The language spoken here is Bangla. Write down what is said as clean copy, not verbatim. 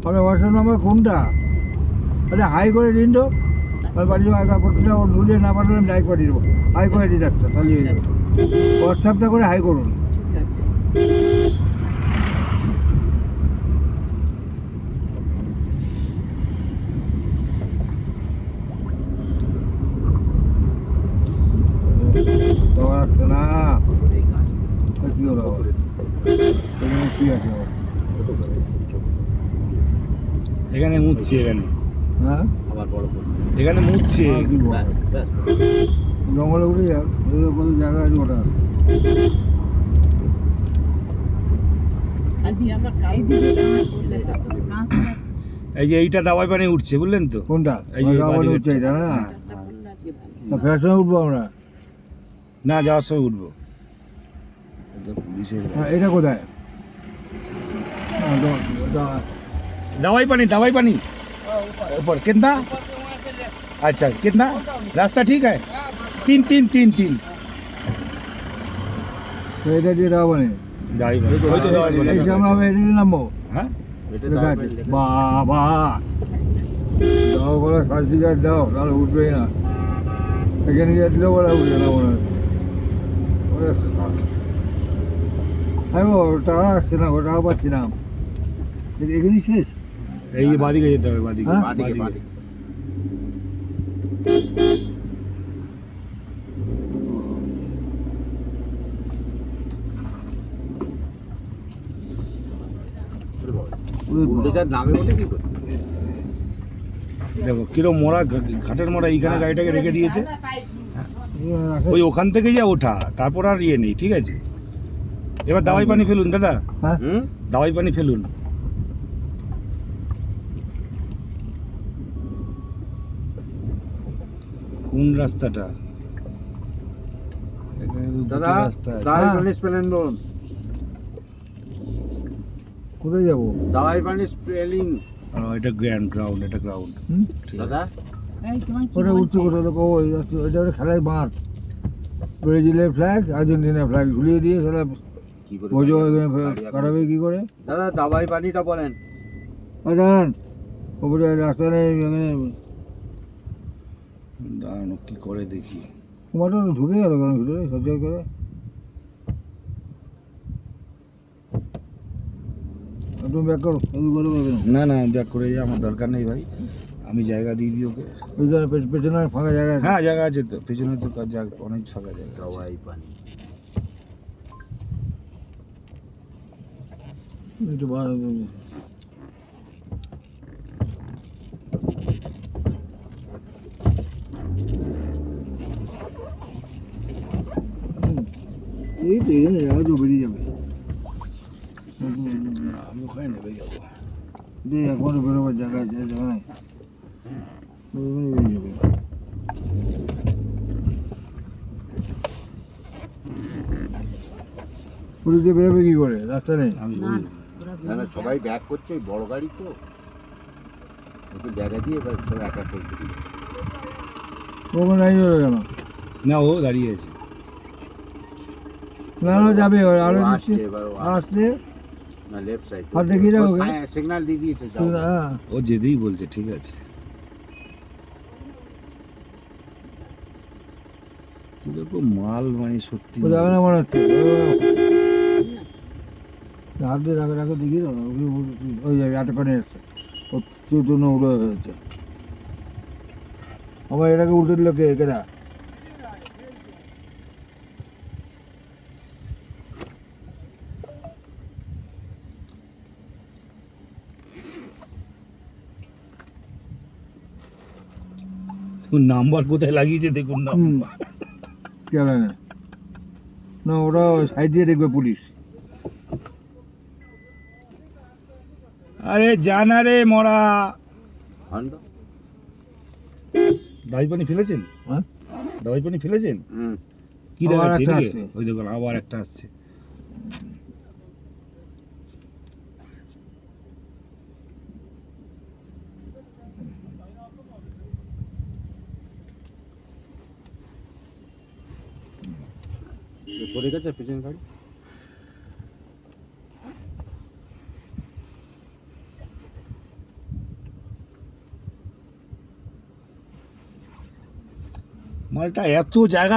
আপনার হোয়াটসঅ্যাপ নাম্বার কোনটা? আরে হাই করে দিন তো, আর পাঠিয়ে প্রতিটা ঝুলিয়ে না পাঠালে আমি ডাইরেক্ট পাঠিয়ে দেবো। হাই করে দিন একটা, তাহলে হয়ে যাবে। হোয়াটসঅ্যাপটা করে হাই করুন। আসছে না কি হলো কি আছে এখানে মুছছে, এখানে হ্যাঁ এখানে মুছছে। জঙ্গলে উঠে যাক, কোনো জায়গা আছে ওটা। এই যে এইটা দাওয়াই পানি উঠছে, বুঝলেন তো? কোনটা? এই যে উঠছে এটা না, ফেরার সময় উঠবো আমরা। না, যাওয়ার সময় উঠবো। পুলিশের এটা কোথায়? दवाई पानी ऊपर कितना? अच्छा कितना? रास्ता ठीक है? तीन तीन तीन तीन এটা দিয়ে দাও মানে এই সামনে আমি এটা নামবো। হ্যাঁ বাবা দাও বলে সার্টিফিকেট দাও, তাহলে উঠবেই না। এখানে গিয়ে দিলেও বলে উঠবে না মনে হচ্ছে। আমি টাকা আসছে না, টাকা পাচ্ছি না। এখানেই শেষ। এই বাদিকে যেতে হবে, বাদিকে হ্যাঁ? বাদিকে। দেখো কিরম মোড়া, ঘাটের মোড়া এইখানে গাড়িটাকে রেখে দিয়েছে। ওই ওখান থেকে যা ওঠা, তারপর আর ইয়ে নেই, ঠিক আছে? এবার দাওয়াই পানি ফেলুন দাদা, দাওয়াই পানি ফেলুন। কোন রাস্তাটা? দাদা দাওয়াই পানি স্পেলিং বলুন। কোথায় যাবো? দাওয়াই পানি স্পেলিং। এটা গ্রাউন্ড, এটা গ্রাউন্ড দাদা ওটা উঠছে কোথায়? এটা ওটা খেলার মাঠ। ব্রাজিলের ফ্ল্যাগ, আর্জেন্টিনার ফ্ল্যাগ ঝুলিয়ে দিয়ে সেটা মজা কাটাবে কি করে? দাদা দাওয়াই পানিটা বলেন। দাঁড়ান, ওপরে রাস্তা নেই, দাঁড়ানো কি করে দেখি। তোমারটা ঢুকে গেল কেন ভিতরে সহ্য করে? তুমি ব্যাক করো, না না, ব্যাক করে যাওয়া আমার দরকার নেই ভাই, আমি জায়গা দিয়ে দিই ওকে। ওইখানে পেছনে ফাঁকা জায়গা আছে। হ্যাঁ জায়গা আছে তো, পেছনে তো অনেক ফাঁকা জায়গা। দাওয়াই পানি একটু ভালো এই তো এখানে জায়গা তো বেরিয়ে যাবে। আমি ওখানে নেমে যাবো। একবারও বেরোবার জায়গা আছে, জায়গা নাই, বেরিয়ে যাবে। পুলিশে বেরোবে কি করে? রাস্তা নেই। না সবাই ব্যাক করছে, ওই বড় গাড়ি তো ওকে জায়গা দিয়ে এবার সব একা করতে দিই। ওখানে দাঁড়িয়ে যাবে কেন? না ও দাঁড়িয়ে আছে। না না যাবে আরো আসছে এবার আসছে না লেফট সাইড আর দেখি যাও সিগন্যাল দিয়ে দিয়েছে যাও। হ্যাঁ ও যেতেই বলছে, ঠিক আছে। দেখো মাল মানে সত্যি ও যাবে না মনে হচ্ছে। হাত দিয়ে রাখে রাখে দেখি তো ওই আটকানে এসছে, ও চৈতন্য উড়ে হয়েছে। আমার এটাকে উল্টে দিল কে? কেনা নাম্বার কোথায় লাগিয়েছে দেখুন না। কেন না ওরা সাইড দিয়ে দেখবে পুলিশ। আরে জানা রে মরা। হন্ডা দাওয়াই পানি ফেলেছেন? হ্যাঁ দাওয়াই পানি ফেলেছেন? কি আবার দেখাচ্ছে একটা এদিকে? আসছে। ওই দেখুন আবার একটা আসছে। সরে গেছে পেছনে গাড়ি। মালটা এত জায়গা